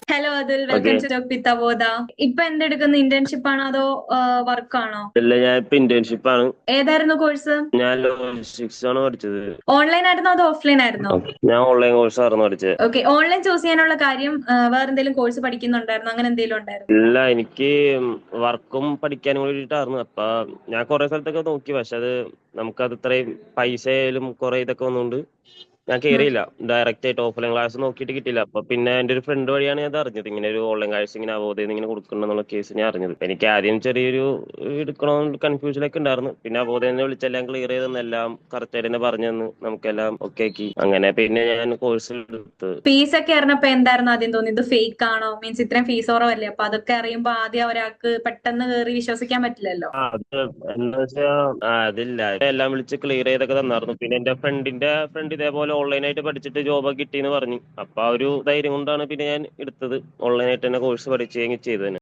Hello Atul, okay. Welcome to talk with Avoda. ഇപ്പൊ എന്തെടുക്കുന്നു? Internship ആണോ അതോ വർക്കാണോ? ഇല്ല, ഞാൻ ഇപ്പൊ ഇന്റേൺഷിപ്പ് ആണ്. ഏതായിരുന്നു കോഴ്സ്? ഞാൻ ലോജിസ്റ്റിക്സ് ആണ് പഠിച്ചത്. ഓൺലൈൻ ആയിരുന്നോ അതോ ഓഫ്ലൈൻ ആയിരുന്നോ? ഓക്കെ. ഞാൻ ഓൺലൈൻ കോഴ്സ് ആയിരുന്നു പഠിച്ചത്. ഓക്കെ, ഓൺലൈൻ ചൂസ് ചെയ്യാനുള്ള കാര്യം വേറെ എന്തെങ്കിലും കോഴ്സ് പഠിക്കുന്നുണ്ടായിരുന്നോ? അങ്ങനെ എന്തെങ്കിലും ഉണ്ടായിരുന്നോ? ഇല്ല, എനിക്ക് വർക്കും പഠിക്കാനും വേണ്ടിയിട്ടായിരുന്നു. അപ്പൊ ഞാൻ കുറെ സ്ഥലത്തൊക്കെ നോക്കി, പക്ഷെ അത് നമുക്കത് ഇത്രയും പൈസ ആയാലും കുറെ ഇതൊക്കെ വന്നുകൊണ്ട് ഞാൻ കയറിയില്ല. ഡയറക്റ്റ് ആയിട്ട് ഓഫ്ലൈൻ ക്ലാസ് നോക്കിയിട്ട് കിട്ടിയില്ല. അപ്പൊ പിന്നെ എന്റെ ഒരു ഫ്രണ്ട് വഴിയാണ് ഞാൻ ഇത് അറിഞ്ഞത്, ഇങ്ങനെ ഒരു ഓൺലൈൻ ക്ലാസ് ഇങ്ങനെ അവോധയിൽ ഇങ്ങനെ കൊടുക്കണമെന്നുള്ള കേസ് ഞാൻ അറിഞ്ഞത്. അപ്പൊ എനിക്ക് ആദ്യം ചെറിയൊരു എടുക്കണമെന്ന് കൺഫ്യൂഷനൊക്കെ ഉണ്ടായിരുന്നു. പിന്നെ അവോധയിൽ നിന്ന് വിളിച്ചെല്ലാം ക്ലിയർ ചെയ്തെന്നെല്ലാം കറക്റ്റ് ആയിട്ട് തന്നെ പറഞ്ഞു തന്നു, നമുക്കെല്ലാം ഓക്കെ ആക്കി. അങ്ങനെ പിന്നെ ഞാൻ കോഴ്സ് എടുത്ത്. ഫീസ് ഒക്കെ അറിഞ്ഞപ്പോ എന്തായിരുന്നു ആദ്യം തോന്നി? ഇത് ഫേക്ക് ആണോ? മീൻസ് ഇത്രയും ഫീസ് കുറവല്ലേ? അപ്പൊ അതൊക്കെ അറിയുമ്പോ ആദ്യം ഒരാൾക്ക് പെട്ടെന്ന് കയറി വിശ്വസിക്കാൻ പറ്റില്ലല്ലോ. അത് എന്താ വെച്ചാ, അതില്ല, എല്ലാം വിളിച്ച് ക്ലിയർ ചെയ്തൊക്കെ തന്നായിരുന്നു. പിന്നെ എന്റെ ഫ്രണ്ടിന്റെ ഫ്രണ്ട് ഇതേപോലെ ഓൺലൈനായിട്ട് പഠിച്ചിട്ട് ജോബ് കിട്ടിയെന്ന് പറഞ്ഞു. അപ്പൊ ആ ഒരു ധൈര്യം കൊണ്ടാണ് പിന്നെ ഞാൻ എടുത്തത്. ഓൺലൈനായിട്ട് തന്നെ കോഴ്സ് പഠിച്ച് ചെയ്തത്.